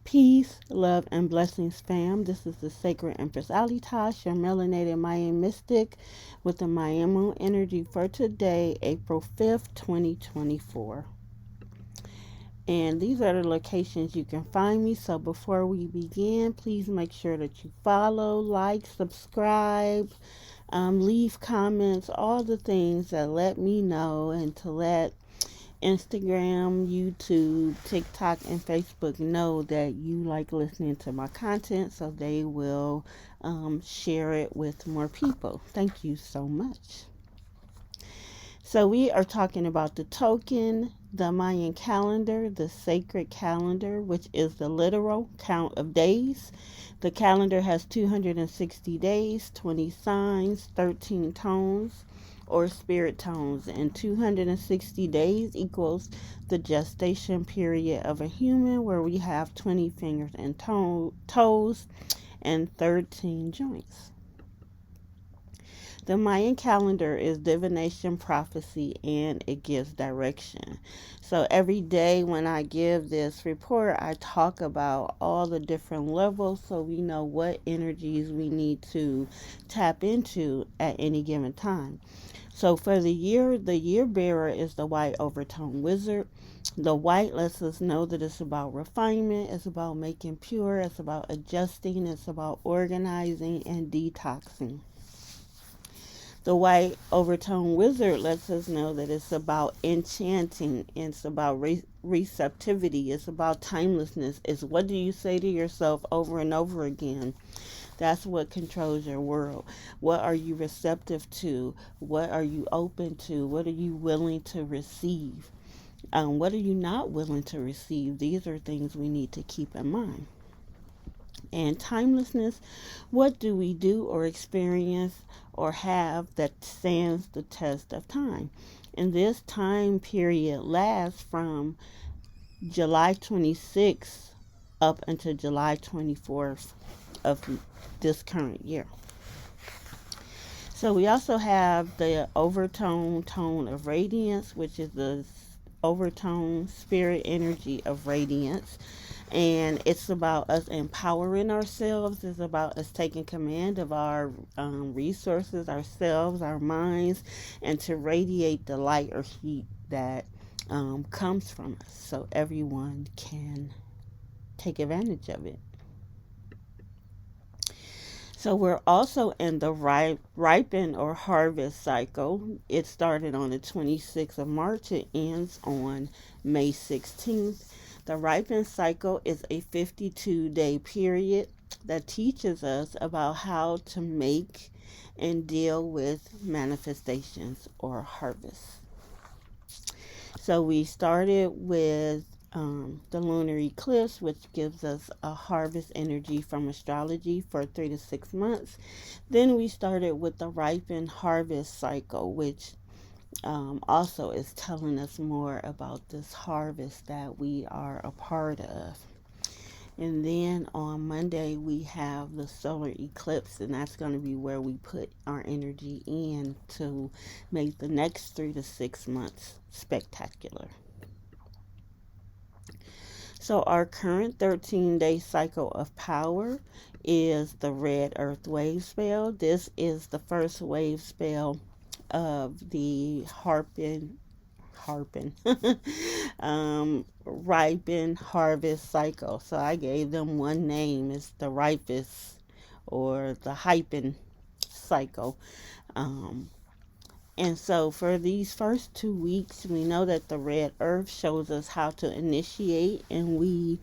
Peace, love, and blessings, fam. This is the Sacred Empress Alitash, your melanated Mayan mystic, with the Mayan Moon Energy for today, April 5th, 2024. And these are the locations you can find me. So before we begin, please make sure that you follow, like, subscribe, leave comments, all the things that let me know and to let Instagram, YouTube, TikTok, and Facebook know that you like listening to my content, so they will share it with more people. Thank you so much. So we are talking about the token, the Mayan calendar, the sacred calendar, which is the literal count of days. The calendar has 260 days, 20 signs, 13 tones or spirit tones, and 260 days equals the gestation period of a human, where we have 20 fingers and toes and 13 joints. The Mayan calendar is divination, prophecy, and it gives direction. So every day when I give this report, I talk about all the different levels so we know what energies we need to tap into at any given time. So for the year bearer is the white overtone wizard. The white lets us know that it's about refinement, it's about making pure, it's about adjusting, it's about organizing and detoxing. The white overtone wizard lets us know that it's about enchanting, it's about receptivity, it's about timelessness. It's what do you say to yourself over and over again? That's what controls your world. What are you receptive to? What are you open to? What are you willing to receive? What are you not willing to receive? These are things we need to keep in mind. And timelessness, what do we do or experience or have that stands the test of time? And this time period lasts from July 26th up until July 24th of this current year. So we also have the overtone tone of radiance, which is the overtone spirit energy of radiance. And it's about us empowering ourselves. It's about us taking command of our resources, ourselves, our minds, and to radiate the light or heat that comes from us so everyone can take advantage of it. So we're also in the ripen or harvest cycle. It started on the 26th of March. It ends on May 16th. The ripen cycle is a 52-day period that teaches us about how to make and deal with manifestations or harvest. So we started with the lunar eclipse, which gives us a harvest energy from astrology for 3 to 6 months. Then we started with the ripen harvest cycle, which also is telling us more about this harvest that we are a part of. And then on Monday, we have the solar eclipse, and that's going to be where we put our energy in to make the next 3 to 6 months spectacular. So our current 13-day cycle of power is the red earth wave spell. This is the first wave spell of the ripen harvest cycle. So I gave them one name. It's the ripest or the hypen cycle. And so for these first 2 weeks, we know that the red earth shows us how to initiate, and we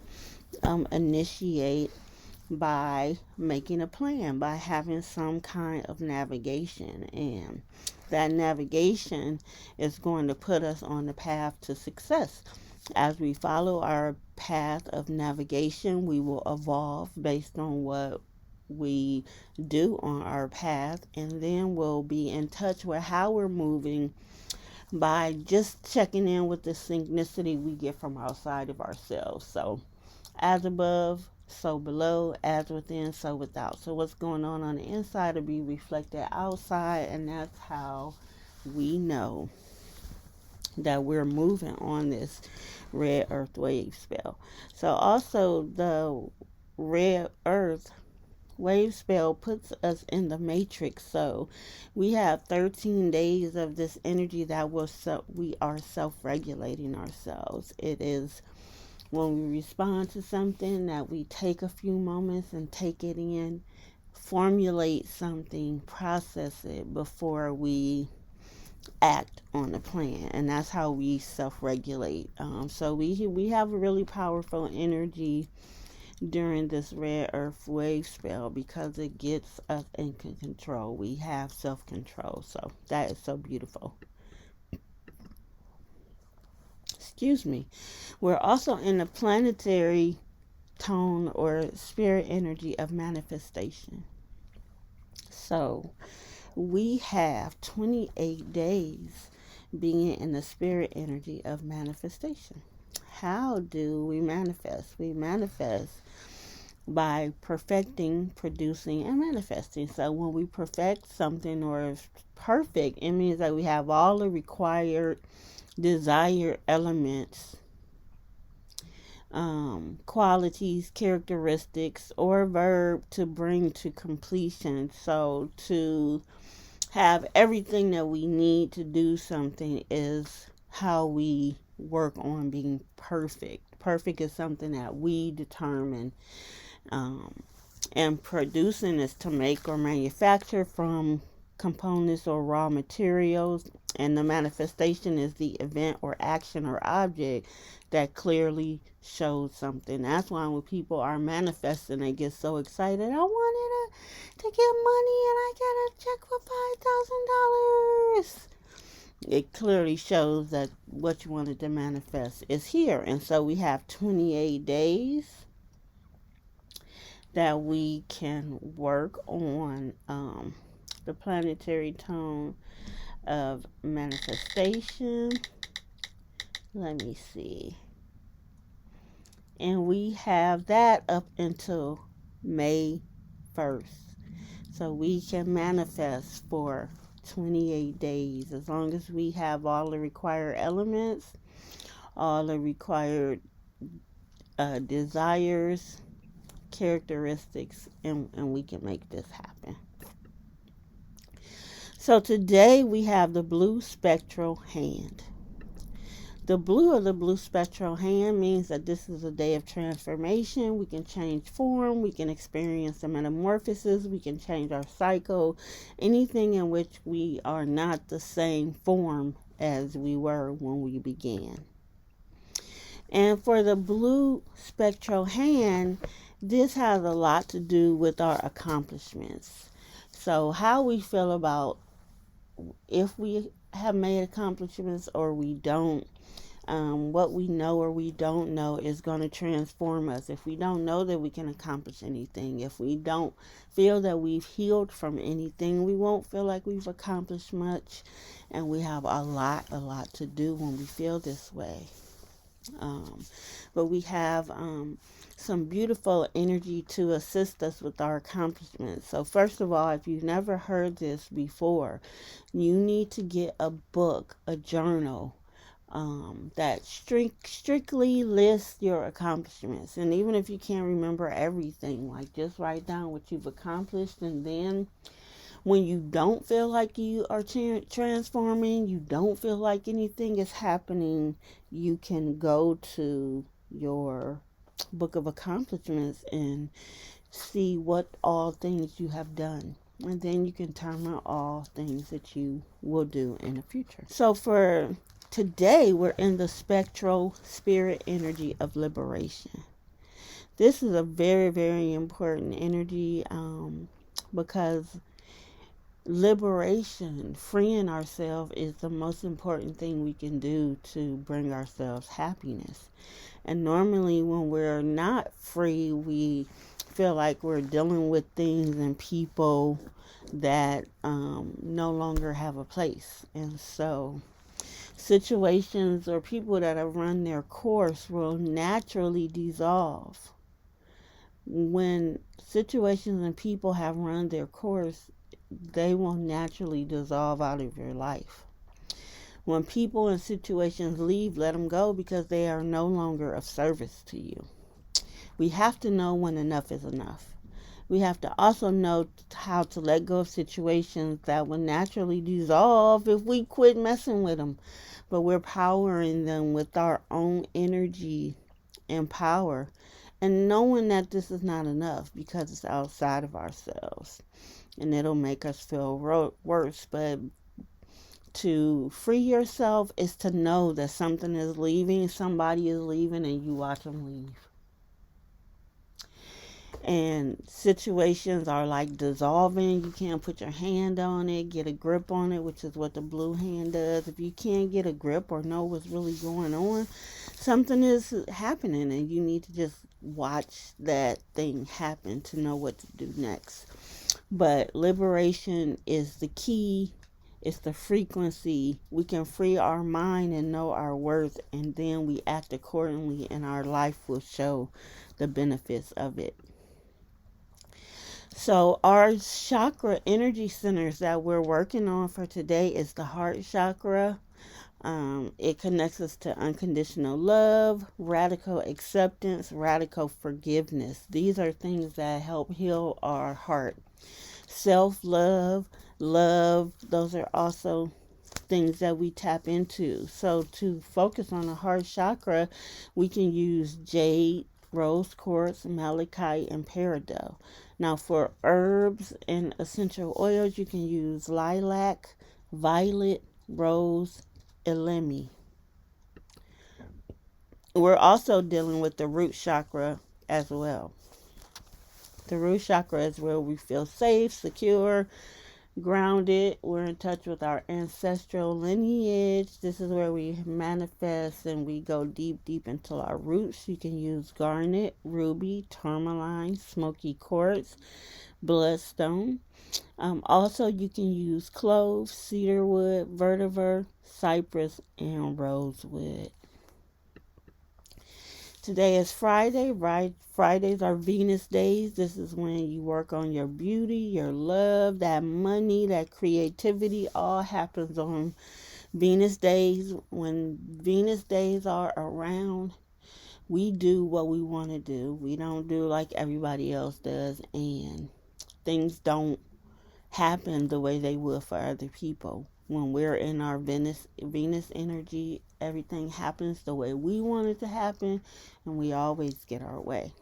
initiate by making a plan, by having some kind of navigation. And that navigation is going to put us on the path to success. As we follow our path of navigation, we will evolve based on what we do on our path, and then we'll be in touch with how we're moving by just checking in with the synchronicity we get from outside of ourselves. So as above, so below, as within, so without. So what's going on the inside will be reflected outside, and that's how we know that we're moving on this red earth wave spell. So also the red earth wave spell puts us in the matrix. So we have 13 days of this energy that we are self-regulating ourselves. It is when we respond to something that we take a few moments and take it in, formulate something, process it before we act on the plan, and that's how we self-regulate. So we have a really powerful energy during this red earth wave spell because it gets us in control. We have self-control, so that is so beautiful. Excuse me. We're also in the planetary tone or spirit energy of manifestation. So we have 28 days being in the spirit energy of manifestation. How do we manifest? We manifest by perfecting, producing, and manifesting. So when we perfect something or it's perfect, it means that we have all the required desired elements, qualities, characteristics, or verb to bring to completion. So to have everything that we need to do something is how we work on being perfect. Perfect is something that we determine. Um, and producing is to make or manufacture from components or raw materials. And the manifestation is the event or action or object that clearly shows something. That's why when people are manifesting, they get so excited. I wanted to get money and I got a check for $5,000. It clearly shows that what you wanted to manifest is here. And so we have 28 days that we can work on the planetary tone of manifestation. Let me see. And we have that up until May 1st. So we can manifest for 28 days as long as we have all the required elements, all the required desires, characteristics, and we can make this happen. So today we have the blue spectral hand. The blue of the blue spectral hand means that this is a day of transformation. We can change form, we can experience a metamorphosis, we can change our cycle, anything in which we are not the same form as we were when we began. And for the blue spectral hand, this has a lot to do with our accomplishments. So how we feel about if we have made accomplishments or we don't, what we know or we don't know is going to transform us. If we don't know that we can accomplish anything, if we don't feel that we've healed from anything, we won't feel like we've accomplished much. And we have a lot to do when we feel this way. But we have some beautiful energy to assist us with our accomplishments. So first of all, if you've never heard this before, you need to get a book, a journal, that strictly lists your accomplishments. And even if you can't remember everything, like just write down what you've accomplished, and then when you don't feel like you are transforming, you don't feel like anything is happening, you can go to your book of accomplishments and see what all things you have done. And then you can determine all things that you will do in the future. So for today, we're in the spectral spirit energy of liberation. This is a very, very important energy because liberation, freeing ourselves, is the most important thing we can do to bring ourselves happiness. And normally when we're not free, we feel like we're dealing with things and people that no longer have a place. And so situations or people that have run their course will naturally dissolve. When situations and people have run their course, they will naturally dissolve out of your life. When people and situations leave, let them go because they are no longer of service to you. We have to know when enough is enough. We have to also know how to let go of situations that will naturally dissolve if we quit messing with them. But we're powering them with our own energy and power, and knowing that this is not enough because it's outside of ourselves and it'll make us feel worse. But to free yourself is to know that something is leaving, somebody is leaving, and you watch them leave. And situations are like dissolving. You can't put your hand on it, get a grip on it, which is what the blue hand does. If you can't get a grip or know what's really going on, something is happening, and you need to just watch that thing happen to know what to do next. But liberation is the key. It's the frequency. We can free our mind and know our worth, and then we act accordingly, and our life will show the benefits of it. So, our chakra energy centers that we're working on for today is the heart chakra. It connects us to unconditional love, radical acceptance, radical forgiveness. These are things that help heal our heart. Self love, love, those are also things that we tap into. So, to focus on the heart chakra, we can use jade, rose quartz, malachite, and peridot. Now, for herbs and essential oils, you can use lilac, violet, rose, elemi. We're also dealing with the root chakra as well. The root chakra is where we feel safe, secure, grounded. We're in touch with our ancestral lineage. This is where we manifest and we go deep, deep into our roots. You can use garnet, ruby, tourmaline, smoky quartz, bloodstone. Also, you can use clove, cedarwood, vetiver, cypress, and rosewood. Today is Friday, right? Fridays are Venus days. This is when you work on your beauty, your love, that money, that creativity. All happens on Venus days. When Venus days are around, we do what we want to do. We don't do like everybody else does, and things don't happen the way they would for other people. When we're in our Venus energy, everything happens the way we want it to happen, and we always get our way.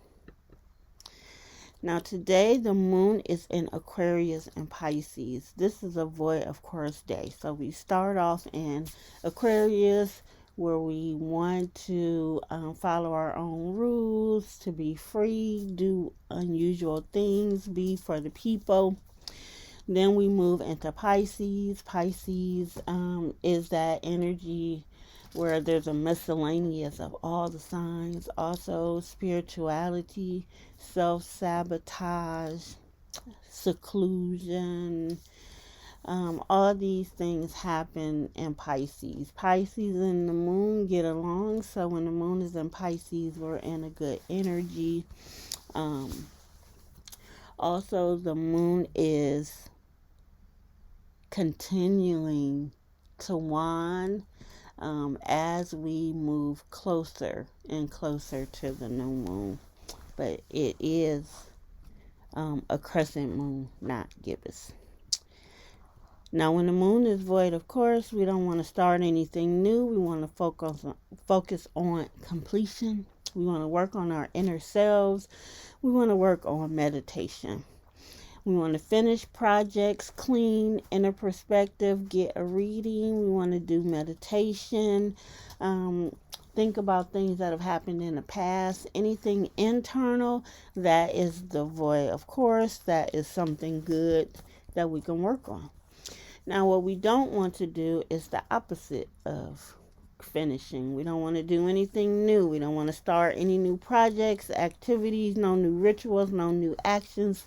Now today the moon is in Aquarius and Pisces. This is a void of course day. So we start off in Aquarius, where we want to follow our own rules, to be free, do unusual things, be for the people. Then we move into Pisces. Pisces is that energy where there's a miscellaneous of all the signs. Also, spirituality, self sabotage, seclusion. All these things happen in Pisces. Pisces and the moon get along, so when the moon is in Pisces, we're in a good energy. Also, the moon is continuing to wane as we move closer and closer to the new moon. But it is a crescent moon, not gibbous. Now, when the moon is void, of course, we don't want to start anything new. We want to focus on completion. We want to work on our inner selves. We want to work on meditation. We want to finish projects, clean, inner perspective, get a reading. We want to do meditation, think about things that have happened in the past. Anything internal, that is the void, of course. That is something good that we can work on. Now, what we don't want to do is the opposite of finishing. We don't want to do anything new. We don't want to start any new projects, activities, no new rituals, no new actions.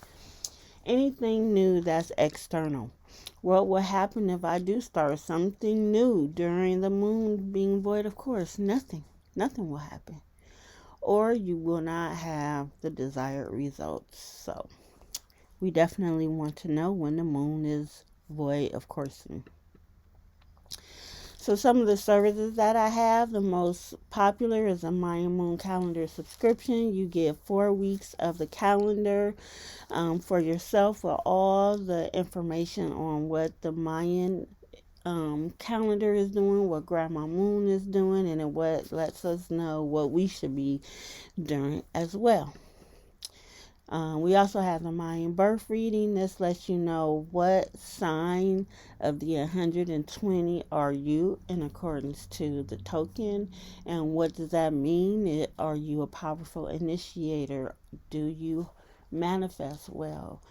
Anything new that's external. What will happen if I do start something new during the moon being void? Of course, nothing. Nothing will happen. Or you will not have the desired results. So, we definitely want to know when the moon is void of course. So some of the services that I have, the most popular is a Mayan Moon calendar subscription. You get 4 weeks of the calendar for yourself with all the information on what the Mayan calendar is doing, what Grandma Moon is doing, and what lets us know what we should be doing as well. We also have the Mayan birth reading. This lets you know what sign of the 120 are you in accordance to the token, and what does that mean? Are you a powerful initiator? Do you manifest well?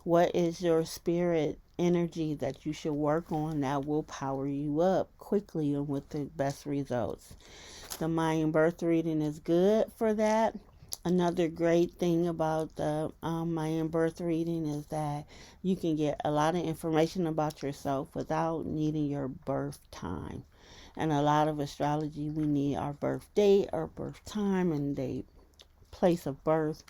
What is your spirit energy that you should work on that will power you up quickly and with the best results? The Mayan birth reading is good for that. Another great thing about the Mayan birth reading is that you can get a lot of information about yourself without needing your birth time. And a lot of astrology, we need our birth date, our birth time, and date, place of birth.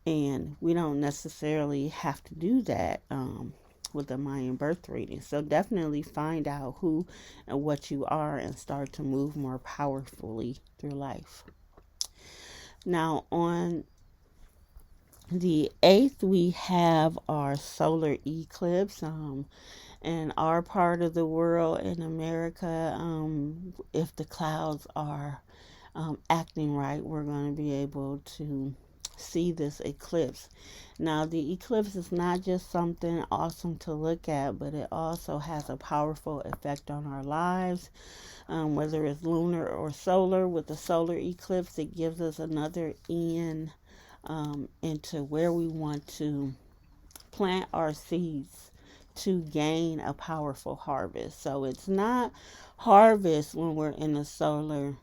And we don't necessarily have to do that with the Mayan birth reading. So definitely find out who and what you are and start to move more powerfully through life. Now, on the 8th, we have our solar eclipse. In our part of the world, in America, if the clouds are acting right, we're going to be able to see this eclipse. Now, the eclipse is not just something awesome to look at, but it also has a powerful effect on our lives. Whether it's lunar or solar, with the solar eclipse, it gives us another in into where we want to plant our seeds to gain a powerful harvest. So it's not harvest when we're in a solar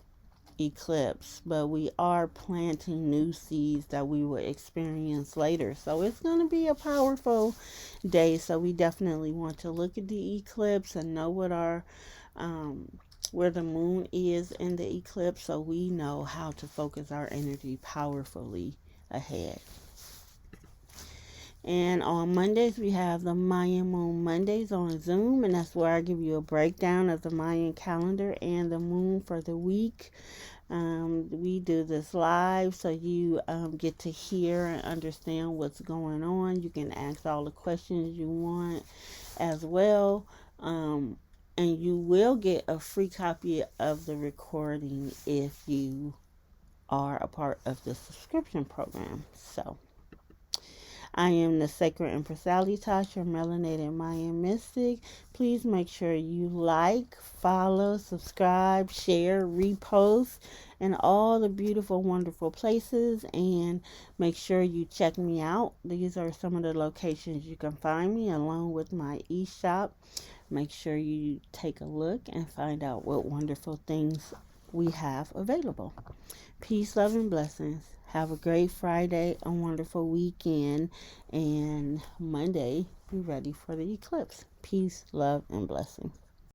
eclipse, but we are planting new seeds that we will experience later. So it's going to be a powerful day. So we definitely want to look at the eclipse and know what our where the moon is in the eclipse, so we know how to focus our energy powerfully ahead. And on Mondays, we have the Mayan Moon Mondays on Zoom, and that's where I give you a breakdown of the Mayan calendar and the moon for the week. We do this live so you get to hear and understand what's going on. You can ask all the questions you want as well. And you will get a free copy of the recording if you are a part of the subscription program. So, I am the Sacred Empress Alitash, your melanated Mayan mystic. Please make sure you like, follow, subscribe, share, repost, and all the beautiful, wonderful places. And make sure you check me out. These are some of the locations you can find me, along with my e-shop. Make sure you take a look and find out what wonderful things we have available. Peace, love, and blessings. Have a great Friday, a wonderful weekend, and Monday, be ready for the eclipse. Peace, love, and blessings.